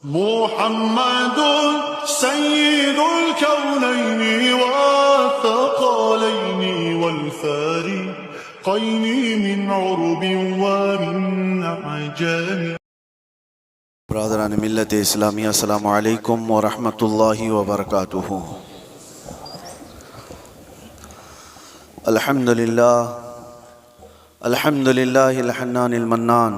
मुहम्मदुन सय्यिदुल कौनैनि वत्थक़लैनि वल्फ़रीक़ैनि मिन उर्बिन व मिन अजम। ब्रदरान मिल्लत इस्लामी, अस्सलामु अलैकुम व रहमतुल्लाहि व बरकातुहू। अल्हम्दुलिल्लाह अल्हम्दुलिल्लाहिल हन्नानिल मन्नान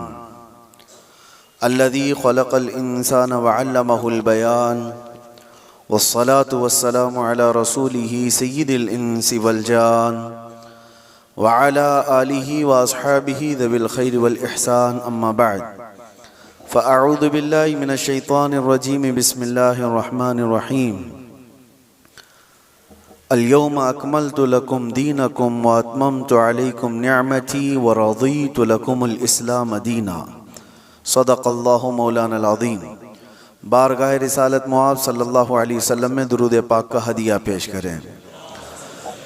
अल्लज़ी ख़लक़ल इंसान व अल्लमहुल बयान वस्सलातु वस्सलामु अला रसूलिही सय्यिदिल इंसी वल जान व अला आलिही व अस्हाबिही ज़विल खैरि वल इहसान, अम्मा बअद। फ़अऊज़ु बिल्लाहि मिनश शैतानिर रजीम, बिस्मिल्लाहिर रहमानिर रहीम। अल-यौम अकमलतु लकुम दीनकुम व अतममतु अलैकुम निअमती व रज़ीतु लकुमुल इस्लाम दीना। सदक़ल्लाहु मौलानल अज़ीम। बारगाह रिसालत मुआज़ सल्लल्लाहु अलैहि वसल्लम में दुरूद पाक का हदिया पेश करें।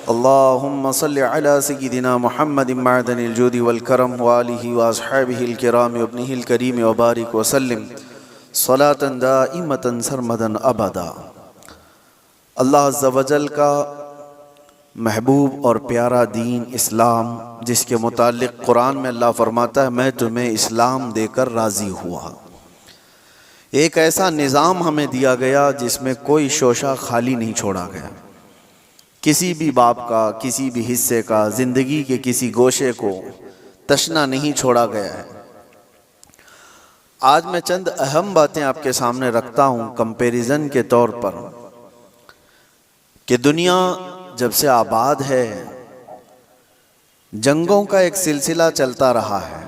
अल्लाहुम्मा सल्लि अला सय्यिदिना मुहम्मदिन मअदनिल जूदि वल करम व आलिहि व अस्हाबिहिल किराम व इब्निहिल करीम व बारिक व सल्लिम सलातन दाइमतन सरमदन अबदा। अल्लाह अज़्ज़ा वजल का महबूब और प्यारा दीन इस्लाम, जिसके मुतालिक कुरान में अल्लाह फरमाता है, मैं तुम्हें इस्लाम देकर राज़ी हुआ। एक ऐसा निज़ाम हमें दिया गया जिसमें कोई शोशा खाली नहीं छोड़ा गया। किसी भी बाब का, किसी भी हिस्से का, ज़िंदगी के किसी गोशे को तशना नहीं छोड़ा गया है। आज मैं चंद अहम बातें आपके सामने रखता हूँ कंपैरिजन के तौर पर कि दुनिया जब से आबाद है, जंगों का एक सिलसिला चलता रहा है।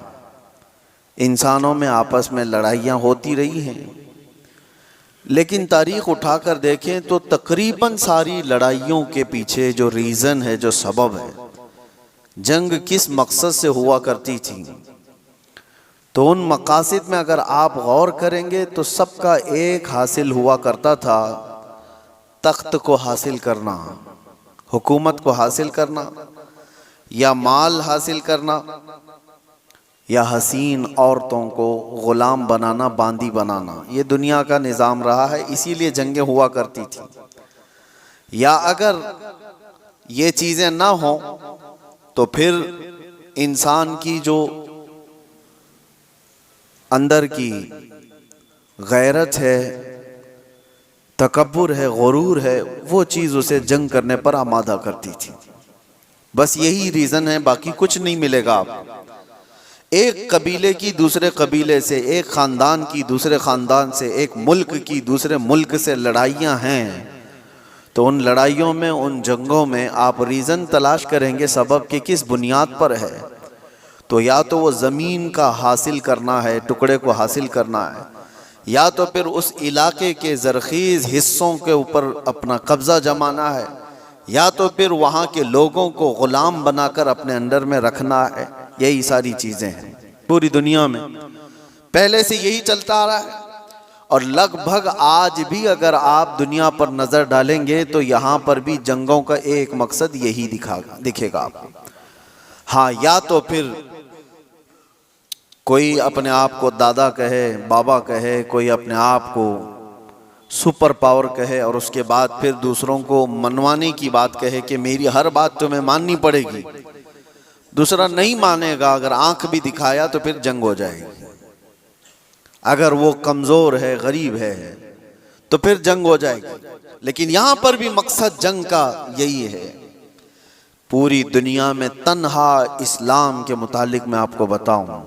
इंसानों में आपस में लड़ाइयाँ होती रही हैं, लेकिन तारीख़ उठाकर देखें तो तकरीबन सारी लड़ाइयों के पीछे जो रीज़न है, जो सबब है, जंग किस मकसद से हुआ करती थी, तो उन मकासद में अगर आप गौर करेंगे तो सबका एक हासिल हुआ करता था, तख्त को हासिल करना, हुकूमत को हासिल करना, या माल हासिल करना, या हसीन औरतों को ग़ुलाम बनाना, बांदी बनाना। ये दुनिया का निज़ाम रहा है, इसीलिए जंगें हुआ करती थी। या अगर ये चीज़ें ना हों तो फिर इंसान की जो अंदर की गैरत है, तकब्बुर है, गुरूर है, वो चीज़ उसे जंग करने पर आमादा करती थी। बस यही रीज़न है, बाकी कुछ नहीं मिलेगा आपको। एक कबीले की दूसरे कबीले से, एक ख़ानदान की दूसरे ख़ानदान से, एक मुल्क की दूसरे मुल्क से लड़ाइयाँ हैं, तो उन लड़ाइयों में, उन जंगों में आप रीज़न तलाश करेंगे सबब के किस बुनियाद पर है। तो या तो वो ज़मीन का हासिल करना है, टुकड़े को हासिल करना है, या तो फिर उस इलाके के ज़रख़ीज़ हिस्सों के ऊपर अपना कब्ज़ा जमाना है, या तो फिर वहाँ के लोगों को ग़ुलाम बनाकर अपने अंडर में रखना है। यही सारी चीज़ें हैं पूरी दुनिया में, पहले से यही चलता आ रहा है। और लगभग आज भी अगर आप दुनिया पर नज़र डालेंगे तो यहाँ पर भी जंगों का एक मकसद यही दिखेगा आपको। हाँ, या तो फिर कोई अपने आप को दादा कहे, बाबा कहे, कोई अपने आप को सुपर पावर कहे, और उसके बाद फिर दूसरों को मनवाने की बात कहे कि मेरी हर बात तुम्हें माननी पड़ेगी। दूसरा नहीं मानेगा, अगर आंख भी दिखाया तो फिर जंग हो जाएगी। अगर वो कमज़ोर है, गरीब है, तो फिर जंग हो जाएगी। लेकिन यहाँ पर भी मकसद जंग का यही है। पूरी दुनिया में तन्हा इस्लाम के मुतालिक मैं आपको बताऊं,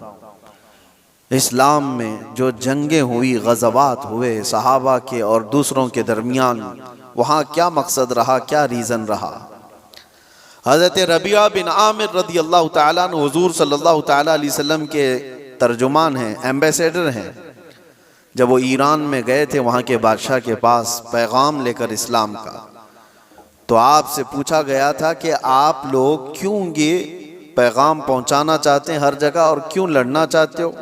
इस्लाम में जो जंगें हुई, ग़ज़वात हुए सहाबा के और दूसरों के दरमियान, वहाँ क्या मकसद रहा, क्या रीज़न रहा। हज़रत रबिया बिन आमिर रज़ी अल्लाह ताला अन्हु हुज़ूर सल्लल्लाहु ताला अलैहि वसल्लम के तर्जुमान हैं, एम्बेसडर हैं। जब वो ईरान में गए थे वहाँ के बादशाह के पास पैगाम लेकर इस्लाम का, तो आपसे पूछा गया था कि आप लोग क्यों ये पैगाम पहुँचाना चाहते हैं हर जगह, और क्यों लड़ना चाहते हो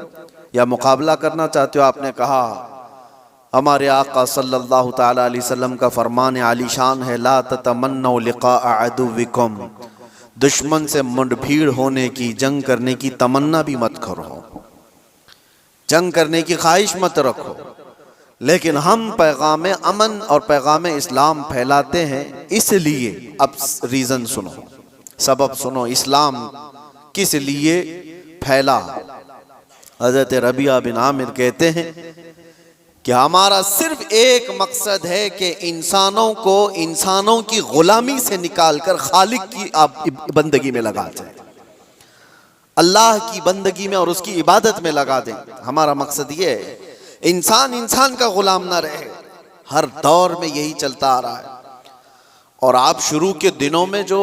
या मुकाबला करना चाहते हो। आपने कहा, हमारे आका सल्लल्लाहु ताला अलैहि वसल्लम का फरमान आलीशान है, ला ततमन्नौ लिक़ा अदुव्विकुम, दुश्मन से मुठभीड़ होने की, जंग करने की तमन्ना भी मत करो, जंग करने की ख्वाहिश मत रखो। लेकिन हम पैगाम अमन और पैगाम इस्लाम फैलाते हैं। इसलिए अब रीज़न सुनो, सबब सुनो, इस्लाम किस लिए फैला। हज़रत रबिया बिन आमिर कहते हैं कि हमारा सिर्फ एक मकसद है कि इंसानों को इंसानों की गुलामी से निकालकर खालिक की आप बंदगी में लगा दें, अल्लाह की बंदगी में और उसकी इबादत में लगा दें। हमारा मकसद ये है इंसान इंसान का गुलाम ना रहे। हर दौर में यही चलता आ रहा है। और आप शुरू के दिनों में जो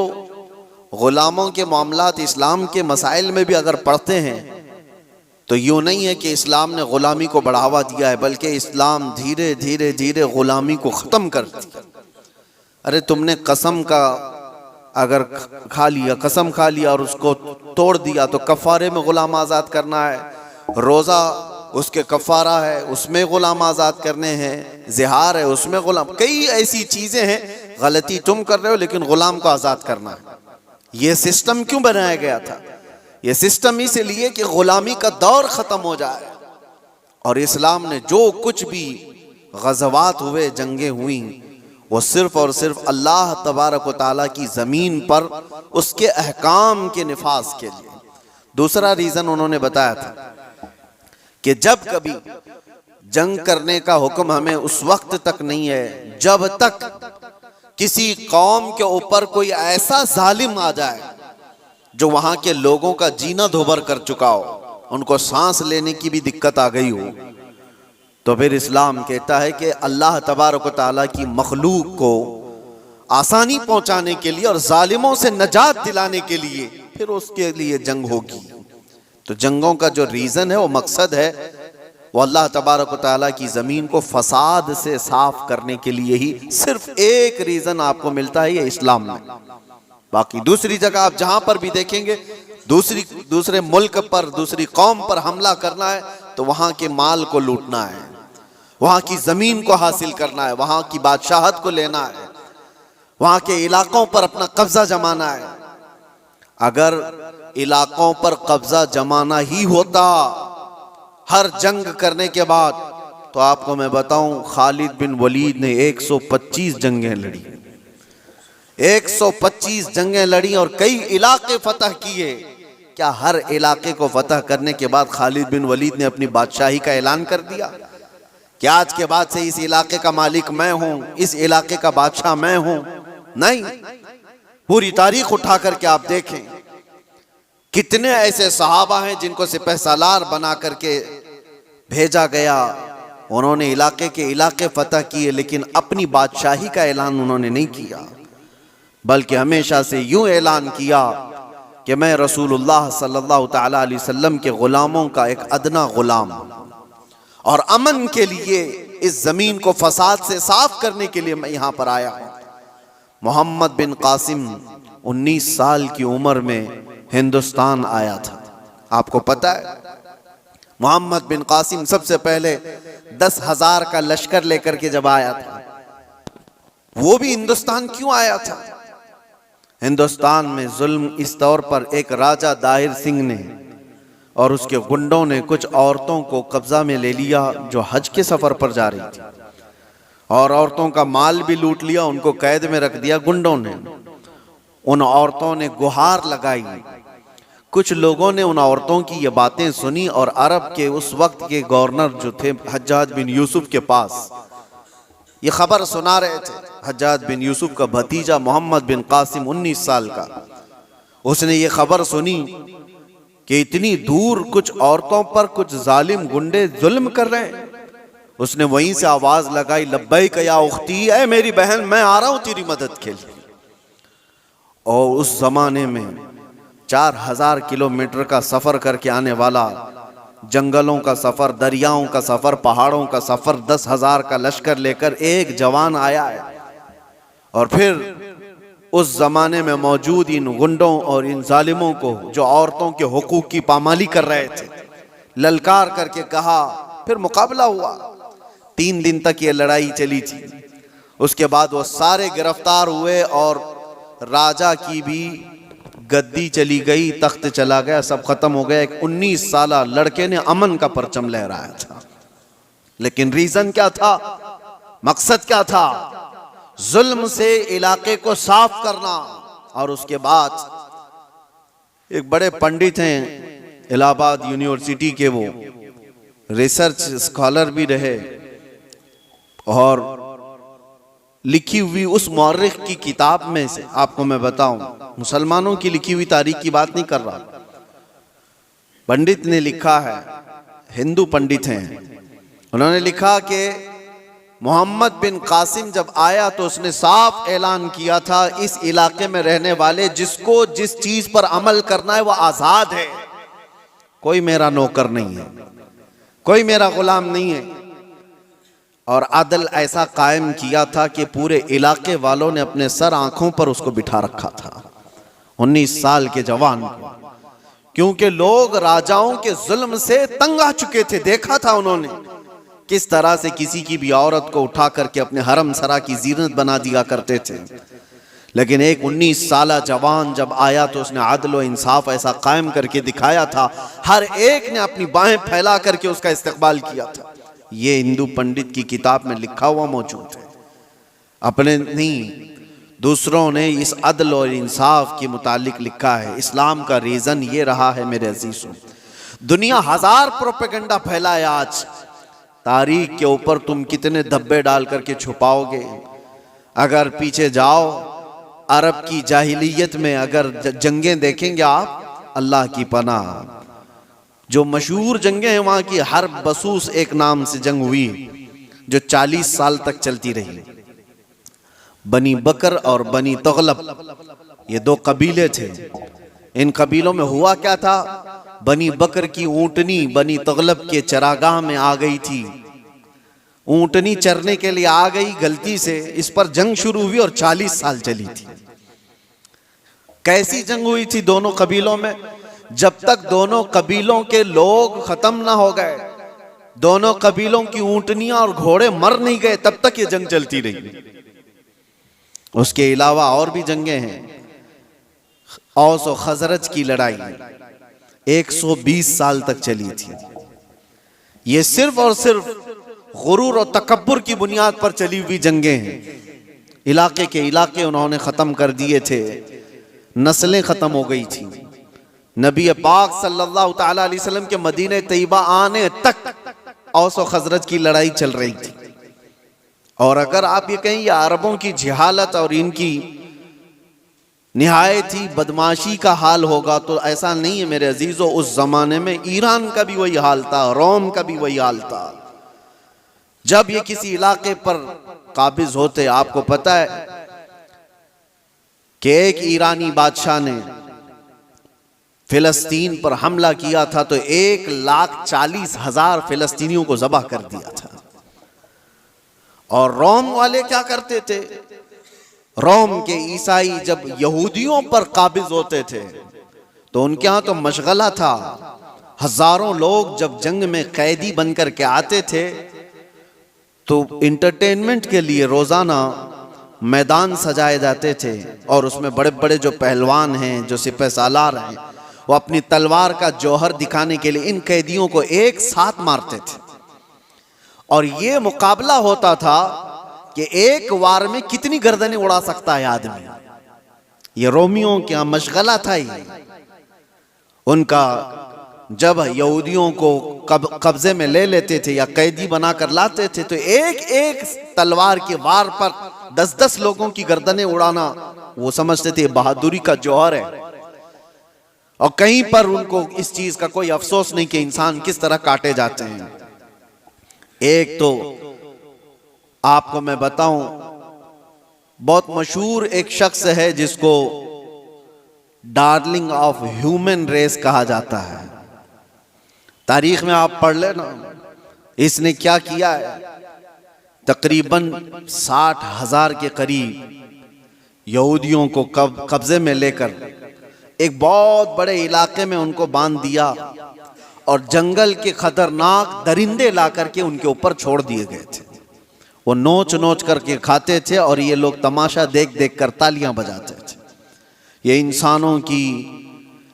गुलामों के मामलात इस्लाम के मसाइल में भी अगर पढ़ते हैं तो यूँ नहीं है कि इस्लाम ने ग़ुलामी को बढ़ावा दिया है, बल्कि इस्लाम धीरे धीरे धीरे ग़ुलामी को ख़त्म कर दिया। अरे तुमने कसम का अगर खा लिया, कसम खा लिया और उसको तोड़ दिया तो कफ़ारे में ग़ुलाम आज़ाद करना है, रोज़ा उसके कफ़ारा है उसमें ग़ुलाम आज़ाद करने हैं, ज़िहार है उसमें ग़ुलाम, कई ऐसी चीज़ें हैं। गलती तुम कर रहे हो लेकिन ग़ुलाम को आज़ाद करना है। ये सिस्टम क्यों बनाया गया था? ये सिस्टम इसलिए कि ग़ुलामी का दौर ख़त्म हो जाए। और इस्लाम ने जो कुछ भी ग़ज़वात हुए, जंगें हुई, वो सिर्फ़ और सिर्फ अल्लाह तबारक व तआला की ज़मीन पर उसके अहकाम के निफाज के लिए। दूसरा रीज़न उन्होंने बताया था कि जब कभी जंग करने का हुक्म हमें उस वक्त तक नहीं है जब तक किसी कौम के ऊपर कोई ऐसा जालिम आ जाए जो वहां के लोगों का जीना धोबर कर चुका हो, उनको सांस लेने की भी दिक्कत आ गई हो, तो फिर इस्लाम कहता है कि अल्लाह तबारक व तआला की मखलूक को आसानी पहुंचाने के लिए और जालिमों से नजात दिलाने के लिए फिर उसके लिए जंग होगी। तो जंगों का जो रीज़न है, वो मकसद है, वो अल्लाह तबारक व तआला की ज़मीन को फसाद से साफ करने के लिए ही सिर्फ एक रीज़न आपको मिलता है, ये इस्लाम में। बाकी दूसरी जगह आप जहां पर भी देखेंगे, दूसरे मुल्क पर, दूसरी कौम पर हमला करना है तो वहां के माल को लूटना है, वहां की ज़मीन को हासिल करना है, वहां की बादशाहत को लेना है, वहां के इलाकों पर अपना कब्जा जमाना है। अगर इलाकों पर कब्जा जमाना ही होता हर जंग करने के बाद, तो आपको मैं बताऊं खालिद बिन वलीद ने 125 जंगें लड़ी, 125 जंगें लड़ी और कई इलाके फतह किए। क्या हर इलाके को फतह करने के बाद खालिद बिन वलीद ने अपनी बादशाही का ऐलान कर दिया कि आज के बाद से इस इलाके का मालिक मैं हूं, इस इलाके का बादशाह मैं हूं? नहीं। पूरी तारीख उठा करके आप देखें, कितने ऐसे सहाबा हैं जिनको सिपह सालार बना करके भेजा गया, उन्होंने इलाके के इलाके फतह किए, लेकिन अपनी बादशाही का ऐलान उन्होंने नहीं किया, बल्कि हमेशा से यूं ऐलान किया कि मैं रसूलुल्लाह सल्लल्लाहु तआला अलैहि वसल्लम के गुलामों का एक अदना गुलाम, और अमन के लिए इस जमीन को फसाद से साफ करने के लिए मैं यहां पर आया हूं। मोहम्मद बिन कासिम 19 साल की उम्र में हिंदुस्तान आया था। आपको पता है मोहम्मद बिन कासिम सबसे पहले 10,000 का लश्कर लेकर के जब आया था, वो भी हिंदुस्तान क्यों आया था? हिंदुस्तान में जुल्म इस तौर पर एक राजा दाहिर सिंह ने और उसके गुंडों ने कुछ औरतों को कब्जा में ले लिया जो हज के सफर पर जा रही थी, और औरतों का माल भी लूट लिया, उनको कैद में रख दिया गुंडों ने। उन औरतों ने गुहार लगाई। कुछ लोगों ने उन औरतों की ये बातें सुनी और अरब के उस वक्त के गवर्नर जो थे हज्जाज बिन यूसुफ के पास ये खबर सुना रहे थे। हज्जाज बिन यूसुफ का भतीजा मोहम्मद बिन कासिम 19 साल का, उसने ये खबर सुनी कि इतनी दूर कुछ औरतों पर कुछ जालिम गुंडे जुल्म कर रहे हैं। उसने वहीं से आवाज लगाई, लब्बैक या उख्ती, ऐ मेरी बहन मैं आ रहा हूं तेरी मदद के लिए। और उस जमाने में 4000 किलोमीटर का सफर करके आने वाला, जंगलों का सफर, दरियाओं का सफर, पहाड़ों का सफर, 10,000 का लश्कर लेकर एक जवान आया है। और फिर उस जमाने में मौजूद इन गुंडों और इन जालिमों को जो औरतों के हुकूक की पामाली कर रहे थे, ललकार करके कहा। फिर मुकाबला हुआ, 3 दिन तक ये लड़ाई चली थी। उसके बाद वो सारे गिरफ्तार हुए और राजा की भी गद्दी चली गई, तख्त चला गया, सब खत्म हो गया। एक 19 साला लड़के ने अमन का परचम लहराया था। लेकिन रीजन क्या था, मकसद क्या था? जुल्म से इलाके को साफ करना। और उसके बाद एक बड़े पंडित हैं इलाहाबाद यूनिवर्सिटी के, वो रिसर्च स्कॉलर भी रहे, और लिखी हुई उस मौर्रिख की किताब में से आपको मैं बताऊं, मुसलमानों की लिखी हुई तारीख की बात नहीं कर रहा, पंडित ने लिखा है, हिंदू पंडित हैं, उन्होंने लिखा कि मोहम्मद बिन कासिम जब आया तो उसने साफ ऐलान किया था, इस इलाके में रहने वाले जिसको जिस चीज पर अमल करना है वो आजाद है, कोई मेरा नौकर नहीं है, कोई मेरा गुलाम नहीं है। और अदल ऐसा कायम किया था कि पूरे इलाके वालों ने अपने सर आंखों पर उसको बिठा रखा था, 19 साल के जवान को, क्योंकि लोग राजाओं के जुल्म से तंग आ चुके थे। देखा था उन्होंने किस तरह से किसी की भी औरत को उठा करके अपने हरम सरा की जीनत बना दिया करते थे। लेकिन एक 19 साला जवान जब आया तो उसने अदल व इंसाफ ऐसा कायम करके दिखाया था, हर एक ने अपनी बाहें फैला करके उसका इस्तकबाल किया था। ये हिंदू पंडित की किताब में लिखा हुआ मौजूद है, अपने नहीं दूसरों ने इस अदल और इंसाफ के मुतालिक लिखा है। इस्लाम का रीजन ये रहा है मेरे अजीजों, दुनिया हजार प्रोपेगेंडा फैलाए आज, तारीख के ऊपर तुम कितने धब्बे डाल करके छुपाओगे। अगर पीछे जाओ अरब की जाहिलियत में अगर जंगें देखेंगे आप, अल्लाह की पनाह, जो मशहूर जंगें हैं वहां की, हर बसूस एक नाम से जंग हुई जो 40 साल तक चलती रही। बनी बकर और बनी तगलब ये दो कबीले थे। इन कबीलों में हुआ क्या था, बनी बकर की ऊंटनी बनी तगलब के चरागाह में आ गई थी, ऊंटनी चरने के लिए आ गई गलती से, इस पर जंग शुरू हुई और 40 साल चली थी। कैसी जंग हुई थी दोनों कबीलों में? जब तक दोनों कबीलों के लोग खत्म ना हो गए, दोनों कबीलों की ऊंटनियां और घोड़े मर नहीं गए, तब तक ये जंग चलती रही। उसके अलावा और भी जंगें हैं, औस और खजरज की लड़ाई 120 साल तक चली थी। ये सिर्फ और सिर्फ गुरूर और तकब्बुर की बुनियाद पर चली हुई जंगें हैं। इलाके के इलाके उन्होंने खत्म कर दिए थे, नस्लें खत्म हो गई थी। नबी पाक सल्लल्लाहु ताला अलैहि वसल्लम के मदीने तैयबा आने तक औस और खजरज की लड़ाई चल रही थी। और अगर आप ये कहें ये अरबों की जहालत और इनकी निहायत ही बदमाशी का हाल होगा, तो ऐसा नहीं है मेरे अजीजों। उस जमाने में ईरान का भी वही हाल था, रोम का भी वही हाल था। जब ये किसी इलाके पर काबिज होते, आपको पता है कि एक ईरानी बादशाह ने फिलिस्तीन पर हमला किया था तो 1,40,000 फिलिस्तीनियों को ज़बह कर दिया था। और रोम वाले क्या करते थे, रोम के ईसाई जब यहूदियों पर काबिज होते थे तो उनके यहाँ तो मशगला था। हजारों लोग जब जंग में कैदी बनकर के आते थे तो इंटरटेनमेंट के लिए रोजाना मैदान सजाए जाते थे, और उसमें बड़े बड़े जो पहलवान हैं, जो सिपह सालार हैं, वो अपनी तलवार का जौहर दिखाने के लिए इन कैदियों को एक साथ मारते थे। और ये मुकाबला होता था कि एक वार में कितनी गर्दनें उड़ा सकता है आदमी। ये रोमियों क्या मशगला था ही उनका। जब यहूदियों को कब्जे में ले लेते थे या कैदी बनाकर लाते थे तो एक एक तलवार के वार पर 10-10 लोगों की गर्दनें उड़ाना वो समझते थे बहादुरी का जौहर है। और कहीं पर उनको इस चीज का कोई अफसोस नहीं कि इंसान किस तरह काटे जाते हैं। एक तो आपको मैं बताऊं, बहुत मशहूर एक शख्स है जिसको डार्लिंग ऑफ ह्यूमन रेस कहा जाता है। तारीख में आप पढ़ लेना, इसने क्या किया है। तकरीबन 60,000 के करीब यहूदियों को कब्जे में लेकर एक बहुत बड़े इलाके में उनको बांध दिया और जंगल के खतरनाक दरिंदे ला करके उनके ऊपर छोड़ दिए गए थे। वो नोच नोच करके खाते थे और ये लोग तमाशा देख देख कर तालियां बजाते थे। ये इंसानों की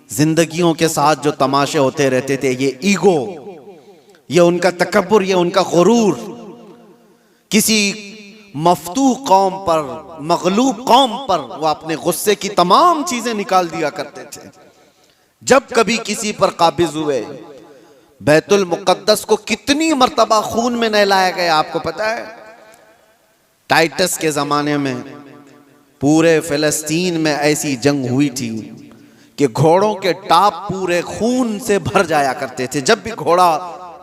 जिंदगियों के साथ जो तमाशे होते रहते थे, ये ईगो ये उनका तकब्बुर, ये उनका गुरूर किसी मफ्तूह कौम पर, मगलूब कौम पर वो अपने गुस्से की तमाम चीजें निकाल दिया करते थे। जब कभी किसी पर काबिज हुए, बैतुल मुकद्दस को कितनी मर्तबा खून में नहलाया गया आपको पता है? टाइटस के जमाने में पूरे फिलिस्तीन में ऐसी जंग हुई थी कि घोड़ों के टाप पूरे खून से भर जाया करते थे। जब भी घोड़ा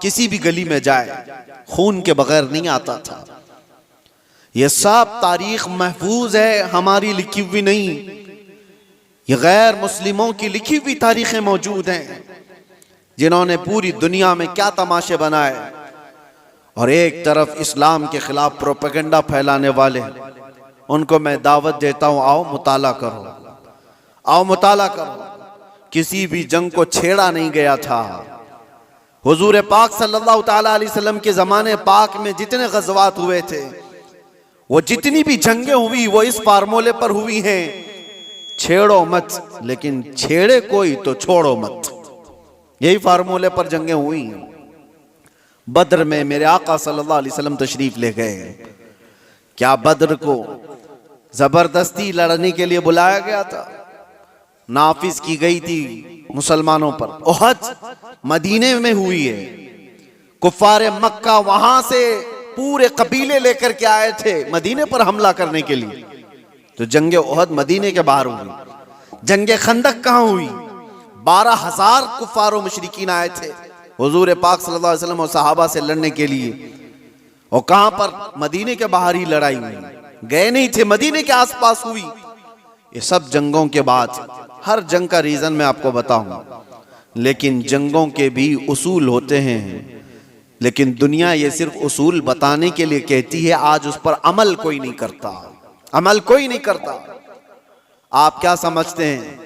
किसी भी गली में जाए खून के बगैर नहीं आता था। ये सब तारीख महफूज है, हमारी लिखी हुई नहीं, ये गैर मुस्लिमों की लिखी हुई तारीखें मौजूद हैं, जिन्होंने पूरी दुनिया में क्या तमाशे बनाए। और एक तरफ इस्लाम के खिलाफ प्रोपेगेंडा फैलाने वाले, उनको मैं दावत देता हूं, आओ मुताला करो, आओ मुताला करो। किसी भी जंग को छेड़ा नहीं गया था। हुजूर पाक सल्लल्लाहु ताला अलैहि वसल्लम के ज़माने पाक में जितने गज़वात हुए थे, वो जितनी भी जंगें हुई वो इस फार्मूले पर हुई हैं, छेड़ो मत, लेकिन छेड़े कोई तो छोड़ो मत। यही फार्मूले पर जंगें हुई हैं। बद्र में मेरे आका सल्लल्लाहु अलैहि वसल्लम तशरीफ ले गए। क्या बद्र को जबरदस्ती लड़ने के लिए बुलाया गया था? नाफिज की गई थी मुसलमानों पर। ओहद मदीने में हुई है। कुफ्फारे मक्का वहां से पूरे कबीले लेकर के आए थे मदीने पर हमला करने के लिए। तो जंगे ओहद मदीने के बाहर हुई। जंगे खंदक कहां हुई? 12,000 कुफ्फार और मुशरिकीन आए थे हुजूर पाक सल्लल्लाहु अलैहि वसल्लम और सहाबा से लड़ने के लिए। और कहां पर? मदीने के बाहर ही लड़ाई हुई, गए नहीं थे, मदीने के आसपास हुई। ये सब जंगों के बाद, हर जंग का रीजन मैं आपको बताऊं, लेकिन जंगों के भी उसूल होते हैं। लेकिन दुनिया ये सिर्फ उसूल बताने के लिए कहती है, आज उस पर अमल कोई नहीं करता, अमल कोई नहीं करता। आप क्या समझते हैं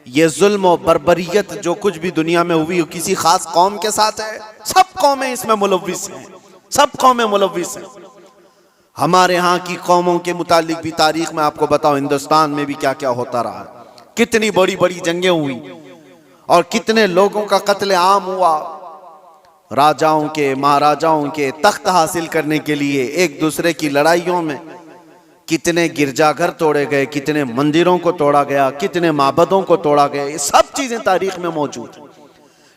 ये जुल्म और बर्बरियत जो कुछ भी दुनिया में हुई किसी खास कौम के साथ है? सब कौमें इसमें मुलव्विस हैं, सब कौमें मुलव्विस हैं। हमारे यहाँ की कौमों के मुतालिक भी तारीख में आपको बताओ, हिंदुस्तान में भी क्या क्या होता रहा, कितनी बड़ी बड़ी जंगें हुई और कितने लोगों का कत्ले आम हुआ। राजाओं के, महाराजाओं के तख्त हासिल करने के लिए एक दूसरे की लड़ाइयों में कितने गिरजाघर तोड़े गए, कितने मंदिरों को तोड़ा गया, कितने माबदों को तोड़ा गया। ये सब चीजें तारीख में मौजूद हैं।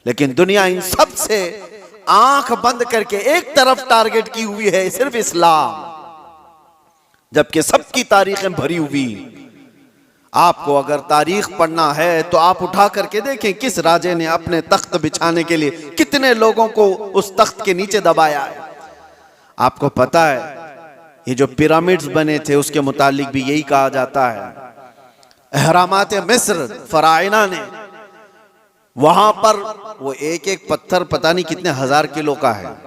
लेकिन दुनिया इन सब से आंख बंद करके एक तरफ टारगेट की हुई है, सिर्फ इस्लाम, जबकि सबकी तारीखें भरी हुई। आपको अगर तारीख पढ़ना है तो आप उठा करके देखें किस राजे ने अपने तख्त बिछाने के लिए कितने लोगों को उस तख्त के नीचे दबाया है। आपको पता है ये जो पिरामिड्स बने थे उसके मुतालिक भी यही कहा जाता है। अहरामात मिस्र फराइना ने, वहां पर वो एक एक पत्थर पता नहीं कितने हजार किलो का है,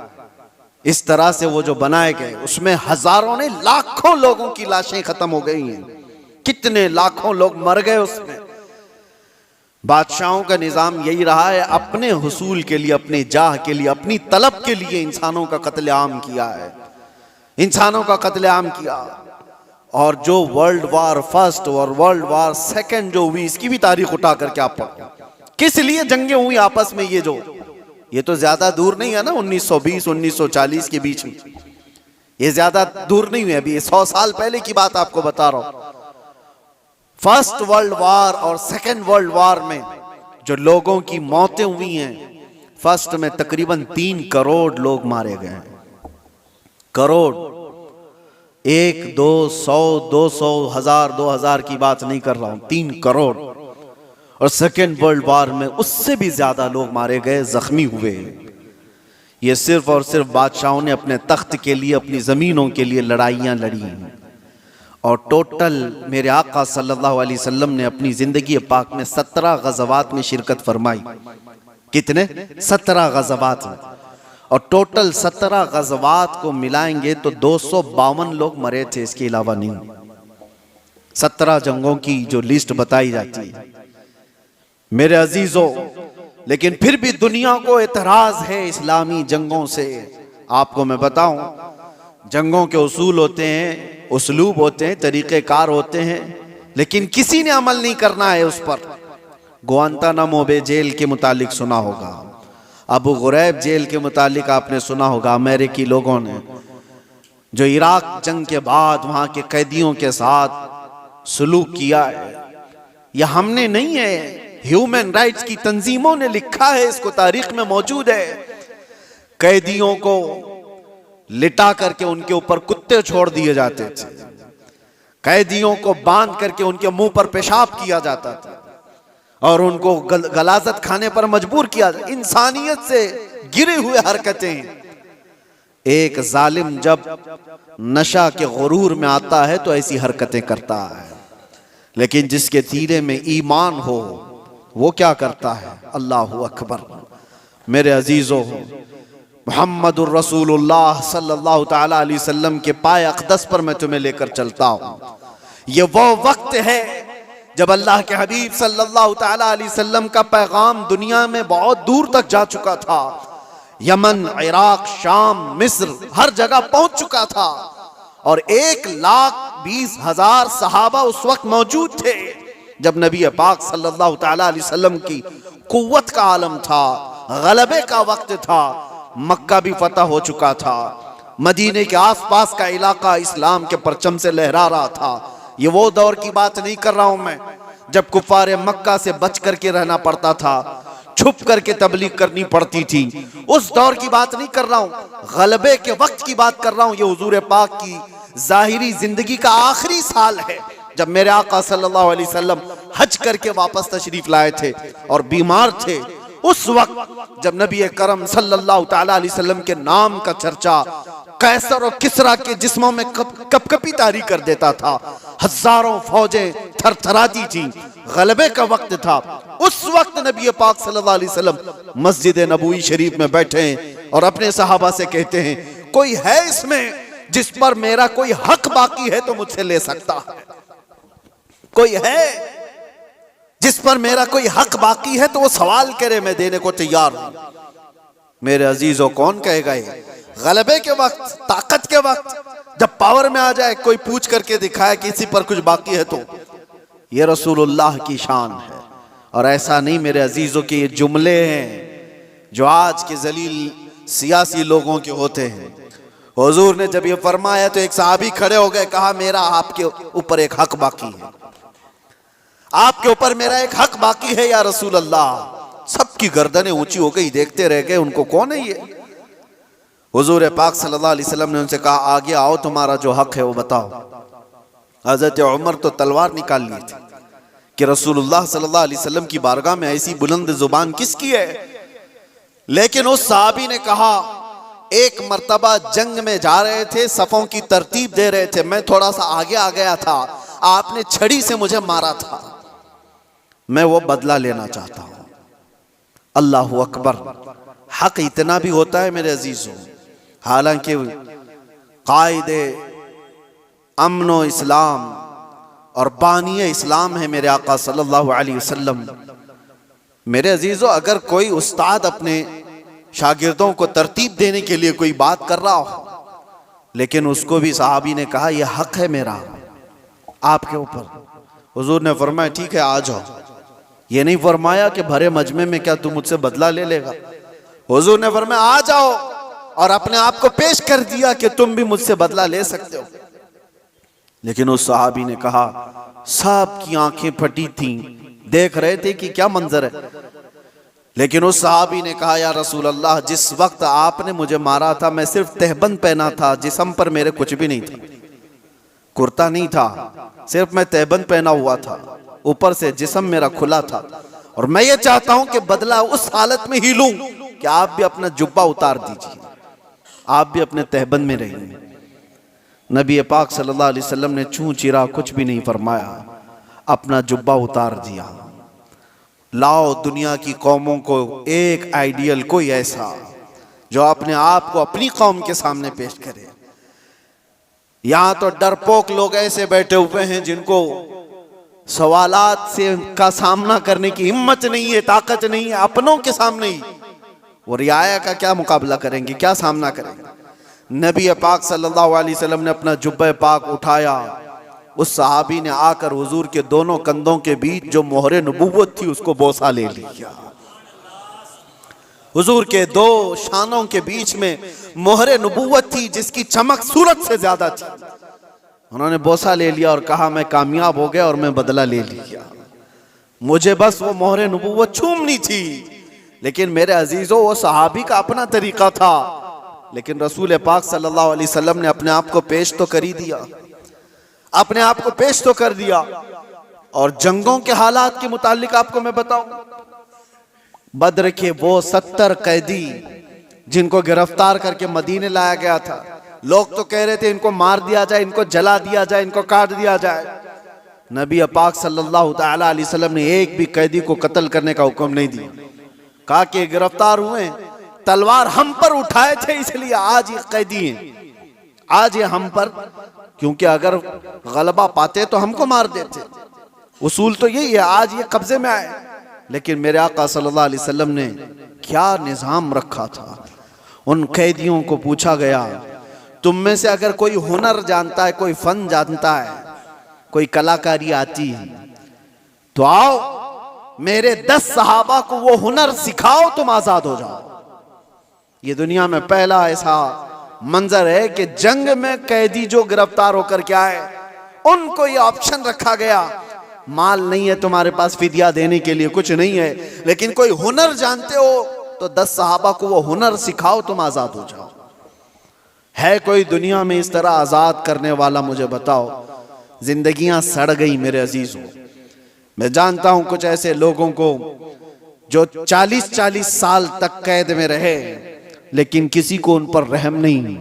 इस तरह से वो जो बनाए गए उसमें हजारों ने, लाखों लोगों की लाशें खत्म हो गई हैं, कितने लाखों लोग मर गए उसमें। बादशाहों का निजाम यही रहा है, अपने हुसूल के लिए, अपने जाह के लिए, अपनी तलब के लिए इंसानों का कत्लेआम किया है, इंसानों का कत्लेआम किया। और जो वर्ल्ड वार फर्स्ट और वर्ल्ड वार सेकंड जो हुई, इसकी भी तारीख उठा करके आप पढ़ो, किस लिए जंगें हुई आपस में। ये तो ज्यादा दूर नहीं है ना, 1920-1940 के बीच में, ये ज्यादा दूर नहीं है, अभी 100 साल पहले की बात आपको बता रहा हूं। फर्स्ट वर्ल्ड वार और सेकंड वर्ल्ड वार में जो लोगों की मौतें हुई हैं, फर्स्ट में तकरीबन 3 करोड़ लोग मारे गए हैं। करोड़, 1, 2, 100, 200, 1000, 2000 की बात नहीं कर रहा हूं, 3 करोड़। और सेकेंड वर्ल्ड वार में उससे भी ज्यादा लोग मारे गए, जख्मी हुए। ये सिर्फ और सिर्फ बादशाहों ने अपने तख्त के लिए, अपनी जमीनों के लिए लड़ाइयां लड़ी। और टोटल मेरे आका सल्लल्लाहु अलैहि वसल्लम ने अपनी जिंदगी पाक में 17 गज़वात में शिरकत फरमाई। कितने? 17 गज़वात में। और टोटल 17 गज़वात को मिलाएंगे तो 252 लोग मरे थे, इसके अलावा नहीं। 17 जंगों की जो लिस्ट बताई जाती है मेरे अजीजों, लेकिन फिर भी दुनिया को एतराज है इस्लामी जंगों से। आपको मैं बताऊं, जंगों के उसूल होते हैं, उसलूब होते हैं, तरीक़ेकार होते हैं, लेकिन किसी ने अमल नहीं करना है उस पर। गुआंतानामो बे जेल के मुतालिक सुना होगा, अबू गुरैब जेल के मुतालिक आपने सुना होगा, अमेरिकी लोगों ने जो इराक जंग के बाद वहां के कैदियों के साथ सुलूक किया है, यह हमने नहीं है, ह्यूमन राइट्स की तंजीमों ने लिखा है, इसको तारीख में मौजूद है। कैदियों को लिटा करके उनके ऊपर कुत्ते छोड़ दिए जाते थे, कैदियों को बांध करके उनके मुंह पर पेशाब किया जाता था और उनको गलाजत खाने पर मजबूर किया जाता। इंसानियत से गिरे हुए हरकतें। एक जालिम जब नशा के गुरूर में आता है तो ऐसी हरकतें करता है, लेकिन जिसके सीने में ईमान हो वो क्या करता है? अल्लाहु अकबर। मेरे अजीजों, मुहम्मदुर रसूलुल्लाह सल्लल्लाहु ताला अलैहि वसल्लम के पाए अक़दस पर मैं तुम्हें लेकर चलता हूँ। ये वो वक्त है जब अल्लाह के हबीब सल्लल्लाहु ताला अलैहि वसल्लम का पैगाम दुनिया में बहुत दूर तक जा चुका था। यमन, इराक, शाम, मिस्र, हर जगह पहुंच चुका था और 1,20,000 सहाबा उस वक्त मौजूद थे जब नबी पाक सल्लल्लाहु ताला अलैहि वसल्लम की कुव्वत का आलम था, गलबे का वक्त था। मक्का भी फतह हो चुका था, मदीने के आसपास का इलाका इस्लाम के परचम से लहरा रहा था। ये वो दौर की बात नहीं कर रहा हूं मैं जब कुफारे मक्का से बच करके रहना पड़ता था, छुप करके तबलीग करनी पड़ती थी, उस दौर की बात नहीं कर रहा हूं, गलबे के वक्त की बात कर रहा हूं। ये हुजूर पाक की जाहिरी जिंदगी का आखिरी साल है जब मेरे आका सल्लल्लाहु अलैहि वसल्लम हज करके वापस तशरीफ लाए थे और बीमार थे। उस वक्त जब नबी करम सल्लल्लाहु ताला अलैहि वसल्लम के नाम का चर्चा कैसर और किसरा के जिस्मों में कपकपी तारी कर देता था, हजारों फौजें थरथराती थी, गलबे का वक्त था। उस वक्त नबी पाक सल्लल्लाहु अलैहि वसल्लम मस्जिद नबवी शरीफ में बैठे हैं और अपने सहाबा से कहते हैं, कोई है इसमें जिस पर मेरा कोई हक बाकी है तो मुझसे ले सकता है? कोई है जिस पर मेरा कोई हक बाकी है तो वो सवाल करे, मैं देने को तैयार हूं। मेरे अजीजों, कौन कहेगा ये गलबे के वक्त, ताकत के वक्त, जब पावर में आ जाए कोई पूछ करके दिखाए किसी पर कुछ बाकी है तो? ये रसूलुल्लाह की शान है। और ऐसा नहीं मेरे अजीजों के ये जुमले हैं जो आज के जलील सियासी लोगों के होते हैं। हुजूर ने जब ये फरमाया तो एक सहाबी खड़े हो गए, कहा मेरा आपके ऊपर एक हक बाकी है, आपके ऊपर मेरा एक हक बाकी है या रसूल अल्लाह। सबकी गर्दनें ऊंची हो गई, देखते रह गए उनको, कौन है ये? हुजूर पाक सल्लल्लाहु अलैहि वसल्लम ने उनसे कहा, आगे आओ, तुम्हारा जो हक है वो बताओ। हजरत उमर तो तलवार निकाल ली थी कि रसूलुल्लाह सल्लल्लाहु अलैहि वसल्लम की बारगाह में ऐसी बुलंद जुबान किसकी है? लेकिन उस सहाबी ने कहा, एक मर्तबा जंग में जा रहे थे, सफों की तरतीब दे रहे थे, मैं थोड़ा सा आगे आ गया था, आपने छड़ी से मुझे मारा था, मैं वो बदला लेना चाहता हूं। अल्लाहु अकबर। हक इतना भी होता है मेरे अजीजों। हालांकि कायदे अमनो इस्लाम और बानिए इस्लाम है मेरे आका सल्लल्लाहु अलैहि वसल्लम। मेरे अजीजों, अगर कोई उस्ताद अपने शागिर्दों को तरतीब देने के लिए कोई बात कर रहा हो, लेकिन उसको भी सहाबी ने कहा यह हक है मेरा आपके ऊपर, हुजूर ने फरमाया ठीक है आ जाओ। ये नहीं फरमाया कि भरे मजमे में क्या तू मुझसे बदला ले लेगा। हुजूर ने फरमाया आ जाओ, और अपने आप को पेश कर दिया कि तुम भी मुझसे बदला ले सकते हो। लेकिन उस सहाबी ने कहा, सब की आंखें फटी थीं, देख रहे थे कि क्या मंजर है। लेकिन उस सहाबी ने कहा, या रसूल अल्लाह, जिस वक्त आपने मुझे मारा था मैं सिर्फ तहबंद पहना था, जिस्म पर मेरे कुछ भी नहीं था, कुर्ता नहीं था, सिर्फ मैं तहबंद पहना हुआ था, ऊपर से जिस्म मेरा खुला था। और मैं ये चाहता हूं कि बदला उस हालत में ही लूं कि आप भी अपना जुब्बा उतार दीजिए, आप भी अपने तहबंद में रहिए। नबी पाक सल्लल्लाहु अलैहि वसल्लम ने चूं चिरा कुछ भी नहीं फरमाया, अपना जुब्बा उतार दिया। लाओ दुनिया की कौमों को एक आइडियल, कोई ऐसा जो अपने आप को अपनी कौम के सामने पेश करे। यहां तो डरपोक लोग ऐसे बैठे हुए हैं जिनको सवालात से का सामना करने की हिम्मत नहीं है, ताकत नहीं है। अपनों के सामने ही वो रियाया का क्या मुकाबला करेंगे, क्या सामना करेंगे। नबी पाक सल्लल्लाहु अलैहि वसल्लम ने अपना जुब्बा पाक उठाया, उस सहाबी ने आकर हुजूर के दोनों कंधों के बीच जो मोहरे नबुव्वत थी उसको बोसा ले लिया। हुजूर के दो शानों के बीच में मोहरे नबूवत थी जिसकी चमक सूरज से ज्यादा थी। उन्होंने बोसा ले लिया और कहा मैं कामयाब हो गया और मैं बदला ले लिया, मुझे बस वो मोहरे नबूवत छूमनी थी। लेकिन मेरे अजीजों, वो सहाबी का अपना तरीका था, लेकिन रसूल पाक सल्लल्लाहु अलैहि वसल्लम ने अपने आप को पेश तो कर ही दिया, अपने आप को पेश तो कर दिया। और जंगों के हालात के मुतालिक आपको मैं बताऊं, बद्र के वो 70 कैदी जिनको गिरफ्तार करके मदीने लाया गया था, लोग तो कह रहे थे इनको मार दिया जाए, इनको जला दिया जाए, इनको काट दिया जाए। नबी पाक सल्लल्लाहु ताला अलैहि वसल्लम ने एक भी कैदी को कत्ल करने का हुक्म नहीं दिया। कहा कि गिरफ्तार हुए, तलवार हम पर उठाए थे इसलिए आज ये कैदी हैं, आज ये हम पर, क्योंकि अगर गलबा पाते तो हमको मार देते। उसूल तो यही है, आज ये कब्जे में आए। लेकिन मेरे आका सल्लल्लाहु अलैहि वसल्लम ने क्या निजाम रखा था। उन कैदियों को पूछा गया, तुम में से अगर कोई हुनर जानता है, कोई फन जानता है, कोई कलाकारी आती है, तो आओ मेरे 10 सहाबा को वो हुनर सिखाओ, तुम आजाद हो जाओ। ये दुनिया में पहला ऐसा मंजर है कि जंग में कैदी जो गिरफ्तार होकर के आए, उनको ये ऑप्शन रखा गया, माल नहीं है तुम्हारे पास फिदिया देने के लिए, कुछ नहीं है, लेकिन कोई हुनर जानते हो तो 10 सहाबा को वो हुनर सिखाओ, तुम आजाद हो जाओ। है कोई दुनिया में इस तरह आजाद करने वाला? मुझे बताओ। जिंदगियां सड़ गई मेरे अजीजों। मैं जानता हूं कुछ ऐसे लोगों को जो 40-40 साल तक कैद में रहे, लेकिन किसी को उन पर रहम नहीं,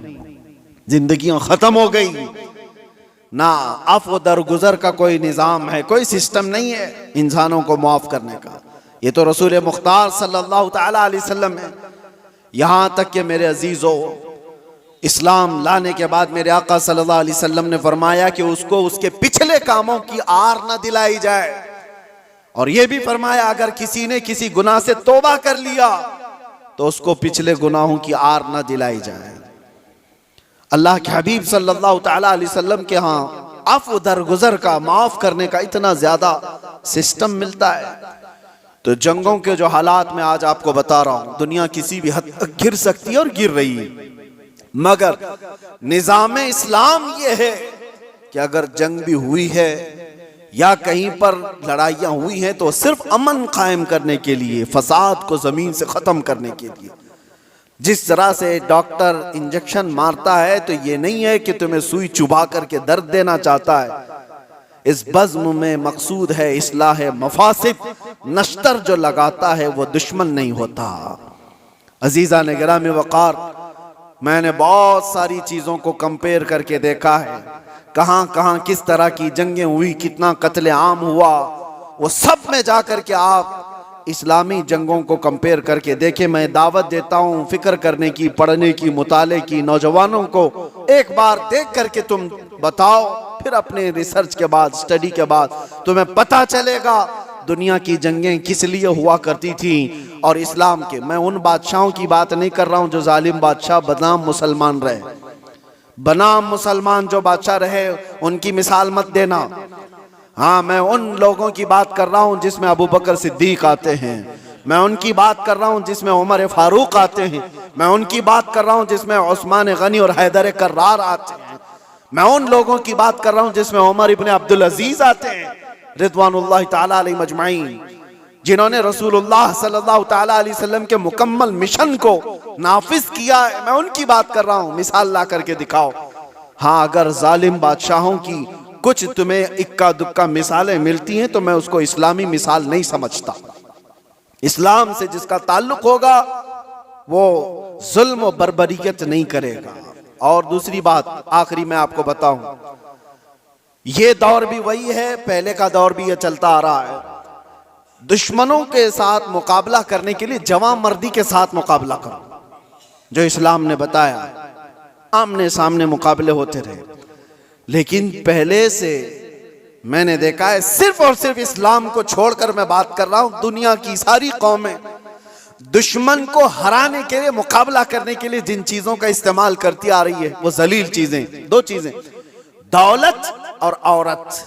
जिंदगियां खत्म हो गई। ना अफ़्व दरगुजर का कोई निज़ाम है, कोई सिस्टम नहीं है इंसानों को माफ़ करने का। ये तो रसूल मुख्तार सल्लल्लाहु ताला अलैहि वसल्लम है। यहाँ तक कि मेरे अजीज़ों, इस्लाम लाने के बाद मेरे आका सल्लल्लाहु अलैहि वसल्लम ने फरमाया कि उसको उसके पिछले कामों की आर न दिलाई जाए, और ये भी फरमाया अगर किसी ने किसी गुनाह से तौबा कर लिया तो उसको पिछले गुनाहों की आर न दिलाई जाए। अल्लाह के हबीब सल्लल्लाहु ताला अलैहि वसल्लम के यहाँ अफ़्व दरगुजर का, माफ करने का इतना ज्यादा सिस्टम मिलता है। तो जंगों के जो हालात में आज आपको बता रहा हूं, दुनिया किसी भी हद तक गिर सकती है और गिर रही है, मगर निज़ाम इस्लाम ये है कि अगर जंग भी हुई है या कहीं पर लड़ाइयां हुई हैं तो सिर्फ अमन कायम करने के लिए, फसाद को जमीन से खत्म करने के लिए। जिस तरह से डॉक्टर इंजेक्शन मारता है तो ये नहीं है कि तुम्हें सुई चुभा करके दर्द देना चाहता है। इस बज़्म में मकसूद है इस्लाह मफासिद। नश्तर जो लगाता है वो दुश्मन नहीं होता। अजीज़ा ने गिरामी वक़ार, मैंने बहुत सारी चीज़ों को कंपेयर करके देखा है, कहाँ कहाँ किस तरह की जंगें हुई, कितना कत्ले आम हुआ, वो सब में जा कर के आप इस्लामी जंगों को कंपेयर करके देखें। मैं दावत देता हूँ फिक्र करने की, पढ़ने की, मुताले की। नौजवानों को एक बार देख करके तुम बताओ, फिर अपने रिसर्च के बाद, स्टडी के बाद तुम्हें पता चलेगा दुनिया की जंगें किस लिए हुआ करती थी और इस्लाम के। मैं उन बादशाहों की बात नहीं कर रहा हूँ जो जालिम बादशाह बनाम मुसलमान रहे। बनाम मुसलमान जो बादशाह रहे उनकी मिसाल मत देना। हाँ, मैं उन लोगों की बात कर रहा हूँ जिसमें अबू बकर सिद्दीक आते हैं, मैं उनकी बात कर रहा हूँ जिसमें उमर फारूक आते हैं, मैं उनकी बात कर रहा हूँ जिसमें उस्मान गनी और हैदर कर्रार आते हैं, मैं उन लोगों की बात कर रहा हूँ जिसमें उमर इब्न अब्दुल अजीज आते हैं रिदवानुल्लाह ताला अलैहि मजमाइन, जिन्होंने रसूलुल्लाह सल्लल्लाहु ताला अलैहि वसल्लम के मुकम्मल मिशन को नाफिज किया है। मैं उनकी बात कर रहा हूँ, मिसाल ला करके दिखाओ। हाँ, अगर जालिम बादशाहों की कुछ तुम्हें इक्का दुक्का मिसालें मिलती हैं तो मैं उसको इस्लामी मिसाल नहीं समझता। इस्लाम से जिसका ताल्लुक होगा वो जुल्म और बर्बरियत नहीं करेगा। और दूसरी बात, आखिरी मैं आपको बताऊं, ये दौर भी वही है, पहले का दौर भी ये चलता आ रहा है। दुश्मनों के साथ मुकाबला करने के लिए जवां मर्दी के साथ मुकाबला करो, जो इस्लाम ने बताया। आमने सामने मुकाबले होते रहे, लेकिन पहले से मैंने देखा है, सिर्फ और सिर्फ इस्लाम को छोड़कर मैं बात कर रहा हूं, दुनिया की सारी कौमें दुश्मन को हराने के लिए, मुकाबला करने के लिए जिन चीजों का इस्तेमाल करती आ रही है वो जलील चीजें, दो चीजें, दौलत और औरत।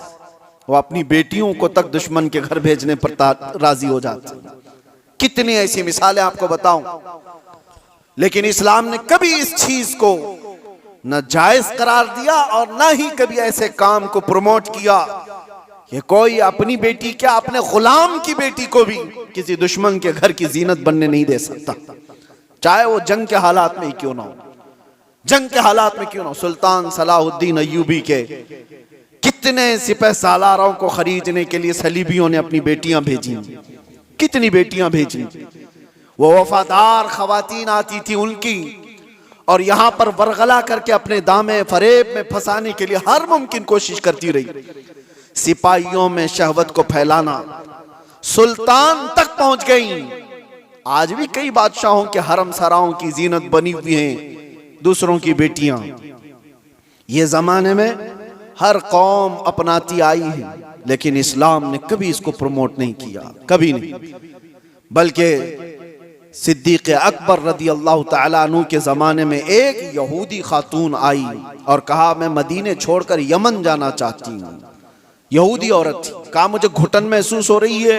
वो अपनी बेटियों को तक दुश्मन के घर भेजने पर राजी हो जाते हैं। कितनी ऐसी मिसालें आपको बताऊं, लेकिन इस्लाम ने कभी इस चीज को न जायज करार दिया और न ही कभी ऐसे काम को प्रमोट किया कि कोई अपनी बेटी क्या अपने गुलाम की बेटी को भी किसी दुश्मन के घर की जीनत बनने नहीं दे सकता, चाहे वो जंग के हालात में ही क्यों ना हो। जंग के हालात में क्यों ना हो। सुल्तान सलाहुद्दीन अय्यूबी के कितने सिपह सालारों को खरीदने के लिए सलीबियों ने अपनी बेटियां भेजी, कितनी बेटियां भेजी। वो वफादार खवातीन आती थी उनकी, और यहां पर वरगला करके अपने दामे फरेब में फंसाने के लिए हर मुमकिन कोशिश करती रही। सिपाहियों में शहवत को फैलाना सुल्तान तक पहुंच गई। आज भी कई बादशाहों के हरम सराओं की जीनत बनी हुई हैं दूसरों की बेटियां। ये जमाने में हर कौम अपनाती आई है, लेकिन इस्लाम ने कभी इसको प्रमोट नहीं किया, कभी नहीं। बल्कि सिद्दीक़ अकबर रदी अल्लाह ताला अन्हु के ज़माने में एक यहूदी खातून आई और कहा मैं मदीने छोड़कर यमन जाना चाहती हूँ। यहूदी औरत थी, कहा मुझे घुटन महसूस हो रही है,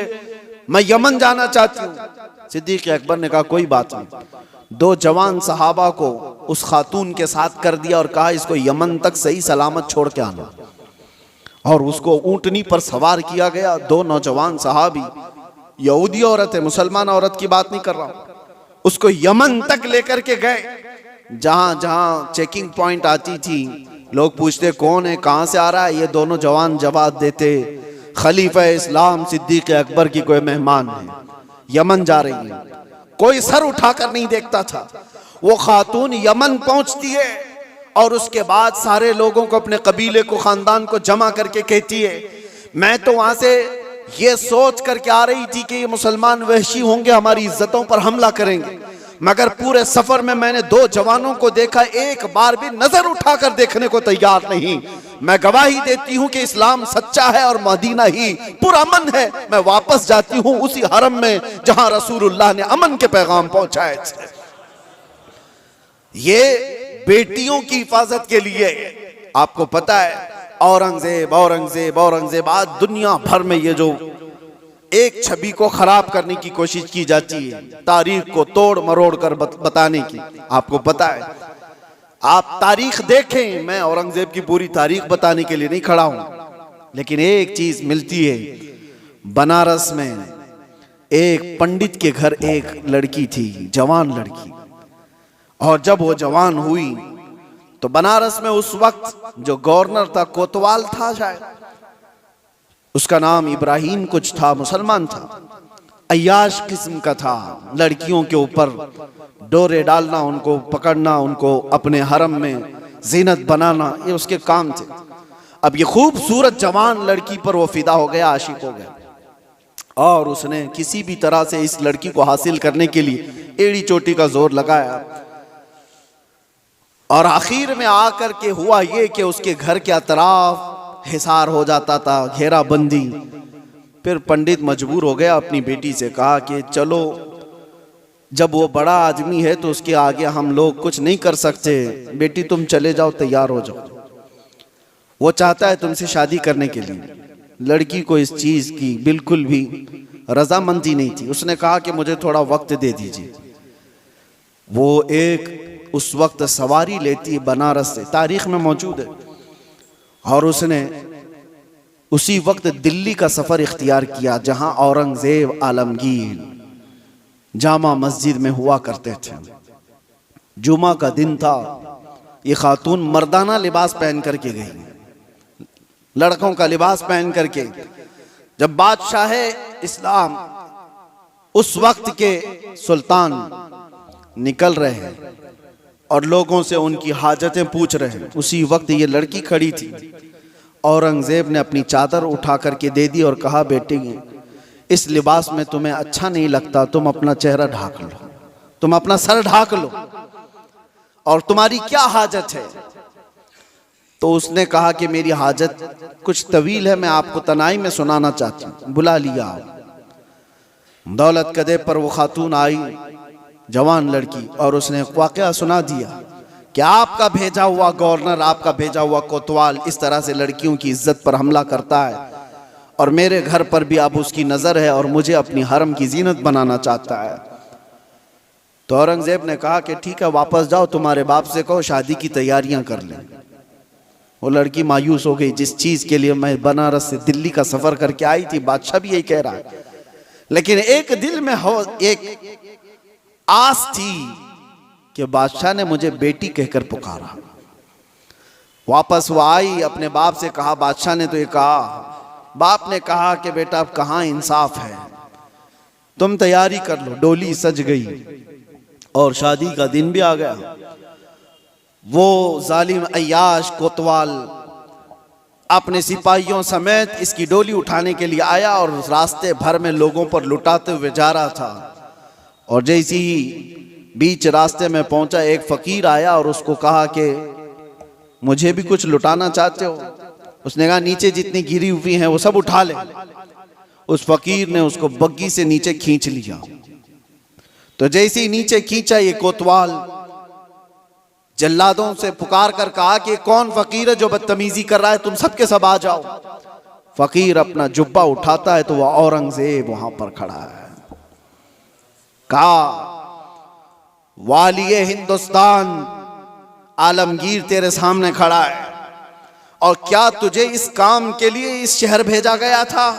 मैं यमन जाना चाहती हूँ। सिद्दीक़ अकबर ने कहा कोई बात नहीं। 2 जवान सहाबा को उस खातून के साथ कर दिया और कहा इसको यमन तक सही सलामत छोड़ के आना, और उसको ऊंटनी पर सवार किया गया। 2 नौजवान सहाबी, यहूदी औरत है, मुसलमान औरत की बात नहीं कर रहा हूं, उसको यमन तक लेकर के गए। जहां जहां चेकिंग पॉइंट आती थी, लोग पूछते कौन है, कहां से आ रहा है, ये दोनों जवान जवाब देते खलीफा इस्लाम सिद्दीक़ अकबर की कोई मेहमान है, यमन जा रही है। कोई सर उठाकर नहीं देखता था। वो खातून यमन पहुंचती है और उसके बाद सारे लोगों को, अपने कबीले को, खानदान को जमा करके कहती है मैं तो वहां से ये सोच करके आ रही थी कि ये मुसलमान वहशी होंगे, हमारी इज्जतों पर हमला करेंगे, मगर पूरे सफर में मैंने 2 जवानों को देखा, एक बार भी नजर उठाकर देखने को तैयार नहीं। मैं गवाही देती हूं कि इस्लाम सच्चा है और मदीना ही पुरअमन है। मैं वापस जाती हूं उसी हरम में जहां रसूलुल्लाह ने अमन के पैगाम पहुंचाए थे। ये बेटियों की हिफाजत के लिए, आपको पता है औरंगजेब औरंगजेब औरंगजेब, आज दुनिया भर में ये जो एक छवि को खराब करने की कोशिश की जाती है, तारीख को तोड़ मरोड़ कर बताने की, आपको पता है। आप तारीख देखें, मैं औरंगजेब की पूरी तारीख बताने के लिए नहीं खड़ा हूं, लेकिन एक चीज मिलती है। बनारस में एक पंडित के घर एक लड़की थी, जवान लड़की, और जब वो जवान हुई तो बनारस में उस वक्त जो गवर्नर था, कोतवाल था शायद, उसका नाम इब्राहिम कुछ था, मुसलमान था, अय्याश किस्म का था। लड़कियों के ऊपर डोरे डालना, उनको पकड़ना, उनको अपने हरम में जीनत बनाना, ये उसके काम थे। अब ये खूबसूरत जवान लड़की पर वो फिदा हो गया, आशिक हो गया, और उसने किसी भी तरह से इस लड़की को हासिल करने के लिए एड़ी चोटी का जोर लगाया। और आखिर में आकर के हुआ ये कि उसके घर के अतराफ हिसार हो जाता था, घेराबंदी। फिर पंडित मजबूर हो गया, अपनी बेटी से कहा कि चलो, जब वो बड़ा आदमी है तो उसके आगे हम लोग कुछ नहीं कर सकते, बेटी तुम चले जाओ, तैयार हो जाओ। वो चाहता है तुमसे शादी करने के लिए। लड़की को इस चीज की बिल्कुल भी रजामंदी नहीं थी। उसने कहा कि मुझे थोड़ा वक्त दे दीजिए। वो एक उस वक्त सवारी लेती बनारस से, तारीख में मौजूद है, और उसने उसी वक्त दिल्ली का सफर इख्तियार किया जहां औरंगजेब आलमगीर जामा मस्जिद में हुआ करते थे। जुमा का दिन था। ये खातून मर्दाना लिबास पहन करके गई, लड़कों का लिबास पहन करके। जब बादशाह इस्लाम उस वक्त के सुल्तान निकल रहे हैं और लोगों से उनकी हाजतें पूछ रहे हैं, उसी वक्त ये लड़की खड़ी थी। औरंगजेब ने अपनी चादर उठा करके दे दी और कहा, बेटी इस लिबास में तुम्हें अच्छा नहीं लगता, तुम अपना चेहरा ढाक लो, तुम अपना सर ढाक लो, और तुम्हारी क्या हाजत है। तो उसने कहा कि मेरी हाजत कुछ तवील है, मैं आपको तनाई में सुनाना चाहती हूँ। बुला लिया। दौलत कदे पर वो खातून आई, जवान लड़की, और उसने वाकया सुना दिया कि आपका भेजा हुआ गवर्नर, आपका भेजा हुआ कोतवाल इस तरह से लड़कियों की इज्जत पर हमला करता है, और मेरे घर पर भी अब उसकी नज़र है और मुझे अपनी हरम की जीनत बनाना चाहता है। तो औरंगजेब ने कहा कि ठीक है, वापस जाओ, तुम्हारे बाप से कहो शादी की तैयारियां कर लें। वो लड़की मायूस हो गई, जिस चीज़ के लिए मैं बनारस से दिल्ली का सफ़र करके आई थी, बादशाह भी यही कह रहा है, लेकिन एक दिल में हो एक आस थी कि बादशाह ने मुझे बेटी कहकर पुकारा। वापस वो आई, अपने बाप से कहा, बादशाह ने तो ये कहा। बाप ने कहा कि बेटा अब कहाँ इंसाफ है, तुम तैयारी कर लो। डोली सज गई और शादी का दिन भी आ गया। वो जालिम अय्याश कोतवाल अपने सिपाहियों समेत इसकी डोली उठाने के लिए आया और रास्ते भर में लोगों पर लुटाते हुए जा रहा था। और जैसे ही बीच रास्ते में पहुंचा, एक फकीर आया और उसको कहा कि मुझे भी कुछ लुटाना चाहते हो? उसने कहा नीचे जितनी गिरी हुई हैं वो सब उठा ले। उस फकीर ने उसको बग्गी से नीचे खींच लिया। तो जैसे ही नीचे खींचा, ये कोतवाल जल्लादों से पुकार कर कहा कि कौन फकीर है जो बदतमीजी कर रहा है, तुम सबके सब आ जाओ। फकीर अपना जुब्बा उठाता है तो वह औरंगजेब वहां पर खड़ा है। कहा, वालिए हिंदुस्तान आलमगीर तेरे सामने खड़ा है, और क्या तुझे इस काम के लिए इस शहर भेजा गया था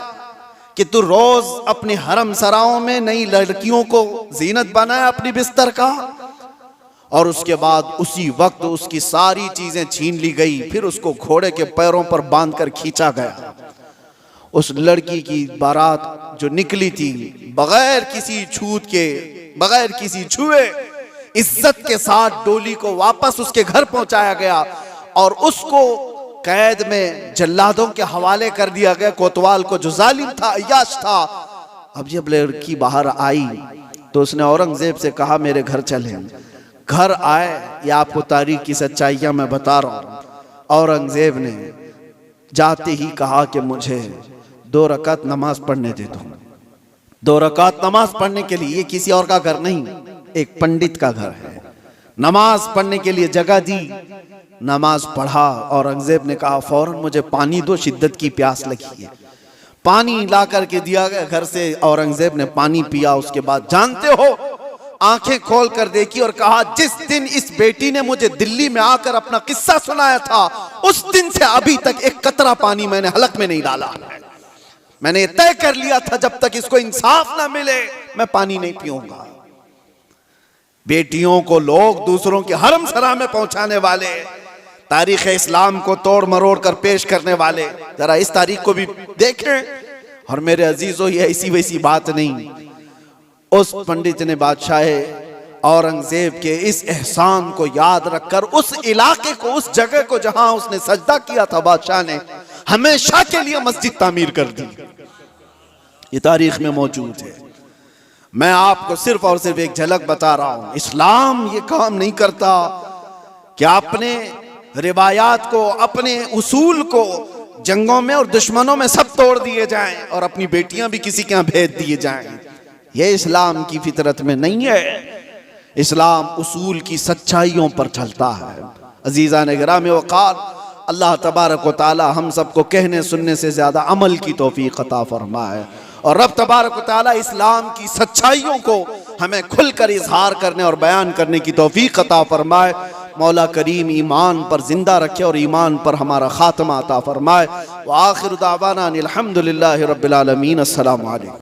कि तू रोज अपनी हरम सराओं में नई लड़कियों को जीनत बनाए अपनी बिस्तर का? और उसके बाद उसी वक्त उसकी सारी चीजें छीन ली गई, फिर उसको घोड़े के पैरों पर बांधकर खींचा गया। उस लड़की की बारात जो निकली थी, बगैर किसी छूत के, बगैर किसी छुए, इज्जत के साथ डोली को वापस उसके घर पहुंचाया गया और उसको कैद में जल्लादों के हवाले कर दिया गया, कोतवाल को जो जालिम था, अय्याश था। अब जब लड़की बाहर आई तो उसने औरंगजेब से कहा मेरे घर चले। घर आए, या आपको तारीख की सच्चाइयां मैं बता रहा हूं। औरंगजेब ने जाते ही कहा कि मुझे 2 रकात नमाज पढ़ने दे दो। 2 रकात नमाज पढ़ने के लिए, ये किसी और का घर नहीं, एक पंडित का घर है। नमाज पढ़ने के लिए जगह दी, नमाज पढ़ा। औरंगजेब ने कहा फौरन मुझे पानी दो, शिद्दत की प्यास लगी है। पानी ला करके दिया गया घर से। औरंगजेब ने पानी पिया। उसके बाद जानते हो, आंखें खोल कर देखी और कहा जिस दिन इस बेटी ने मुझे दिल्ली में आकर अपना किस्सा सुनाया था, उस दिन से अभी तक एक कतरा पानी मैंने हलक में नहीं डाला। मैंने तय कर लिया था जब तक इसको इंसाफ ना मिले मैं पानी नहीं पीऊंगा। बेटियों को लोग दूसरों के हरम सरा में पहुंचाने वाले, तारीख इस्लाम को तोड़ मरोड़ कर पेश करने वाले, जरा इस तारीख को भी देखें। और मेरे अजीजों, ये ऐसी वैसी बात नहीं। उस पंडित ने बादशाह औरंगजेब के इस एहसान को याद रखकर उस इलाके को, उस जगह को जहां उसने सजदा किया था, बादशाह ने हमेशा के लिए मस्जिद तामीर कर दी। ये तारीख में मौजूद है। मैं आपको सिर्फ और सिर्फ एक झलक बता रहा हूं। इस्लाम ये काम नहीं करता कि अपने रिवायात को, अपने उसूल को जंगों में और दुश्मनों में सब तोड़ दिए जाएं और अपनी बेटियां भी किसी के यहां भेज दिए जाएं। यह इस्लाम की फितरत में नहीं है। इस्लाम उसूल की सच्चाइयों पर चलता है। अजीज़ान गिराम वक़ार, अल्लाह तबारक व तआला हम सबको कहने सुनने से ज़्यादा अमल की तौफीक अता फरमाए और रब तबारक व तआला इस्लाम की सच्चाइयों को हमें खुलकर इजहार करने और बयान करने की तौफीक अता फरमाए। मौला करीम ईमान पर जिंदा रखे और ईमान पर हमारा खात्मा अता फरमाए। व आखिर दावाना अनिल हम्दुलिल्लाहि रब्बिल आलमीन। अस्सलामु अलैकुम।